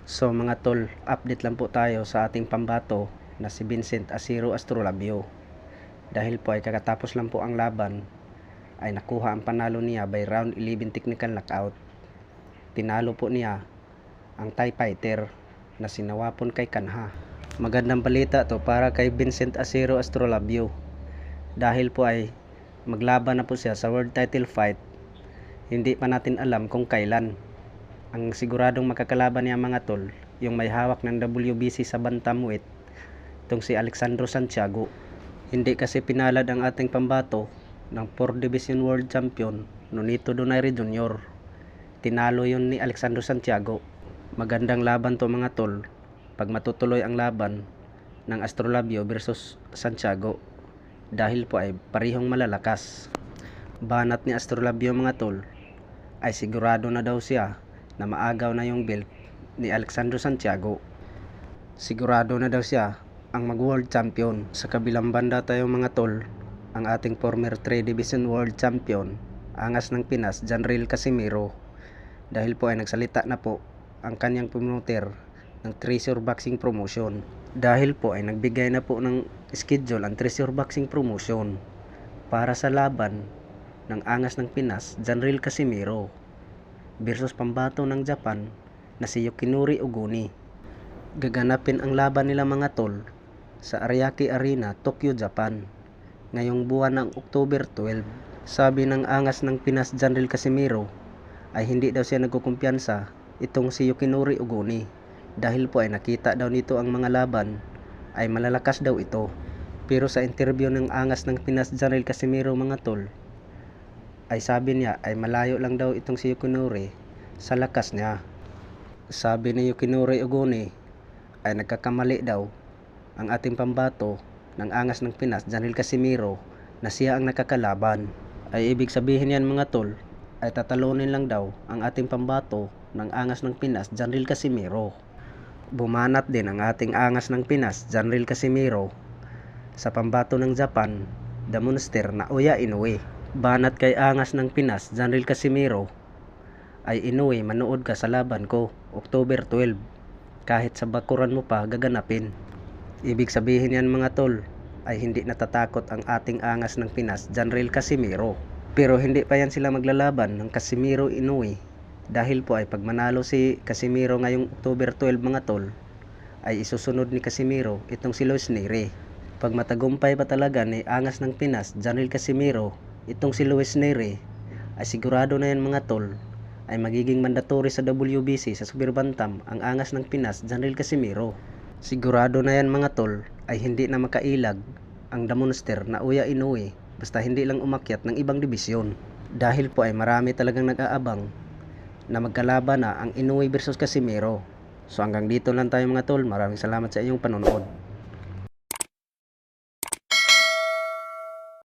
So mga tol, update lang po tayo sa ating pambato na si Vincent Asiro Astrolabio. Dahil po ay kakatapos lang po ang laban, ay nakuha ang panalo niya by round 11 technical knockout. Tinalo po niya ang Thai fighter na si Nawapon kay Kanha. Magandang balita to para kay Vincent Asiro Astrolabio. Dahil po ay maglaban na po siya sa world title fight. Hindi pa natin alam kung kailan. Ang siguradong makakalaban niya mga tol, yung may hawak ng WBC sa bantamweight, itong si Alexandro Santiago. Hindi kasi pinalad ang ating pambato ng 4 Division World Champion, Nonito Donaire Jr. Tinalo yun ni Alexandro Santiago. Magandang laban to mga tol, pag matutuloy ang laban ng Astrolabio versus Santiago. Dahil po ay parihong malalakas. Banat ni Astrolabio mga tol, ay sigurado na daw siya na maagaw na yung belt ni Alexandro Santiago. Sigurado na daw siya ang mag-world champion. Sa kabilang banda tayo mga tol, ang ating former 3 Division World Champion, angas ng Pinas, Janril Casimiro. Dahil po ay nagsalita na po ang kanyang promoter ng Treasure Boxing Promotion. Dahil po ay nagbigay na po ng schedule ang Treasure Boxing Promotion para sa laban ng angas ng Pinas, Janril Casimiro versus pambato ng Japan na si Yukinori Oguni. Gaganapin ang laban nila mga tol sa Ariake Arena, Tokyo, Japan, ngayong buwan ng October 12. Sabi ng angas ng Pinas Janril Casimiro ay hindi daw siya nagkukumpiyansa itong si Yukinori Oguni dahil po ay nakita daw nito ang mga laban ay malalakas daw ito. Pero sa interview ng angas ng Pinas Janril Casimiro mga tol, ay sabi niya ay malayo lang daw itong si Yukinori sa lakas niya. Sabi ni Yukinori Oguni ay nagkakamali daw ang ating pambato ng angas ng Pinas Janril Casimiro na siya ang nakakalaban. Ay ibig sabihin yan mga tol, ay tatalunin lang daw ang ating pambato ng angas ng Pinas Janril Casimiro. Bumanat din ang ating angas ng Pinas Janril Casimiro sa pambato ng Japan, the monster na Naoya Inoue. Banat kay angas ng Pinas Janril Casimiro ay Inoue, manood ka sa laban ko October 12, kahit sa bakuran mo pa gaganapin. Ibig sabihin yan mga tol, ay hindi natatakot ang ating angas ng Pinas Janril Casimiro. Pero hindi pa yan sila maglalaban ng Casimiro Inoue, dahil po ay pag manalo si Casimiro ngayong October 12 mga tol, ay isusunod ni Casimiro itong si Luis Neri. Pag matagumpay pa talaga ni angas ng Pinas Janril Casimiro itong si Luis Neri, ay sigurado na yan mga tol, ay magiging mandatory sa WBC sa Super Bantam ang angas ng Pinas Janril Casimiro. Sigurado na yan mga tol, ay hindi na makailag ang the monster na Naoya Inoue basta hindi lang umakyat ng ibang dibisyon. Dahil po ay marami talagang nag-aabang na magkalaban na ang Inoue versus Casimiro. So hanggang dito lang tayo mga tol, maraming salamat sa inyong panonood.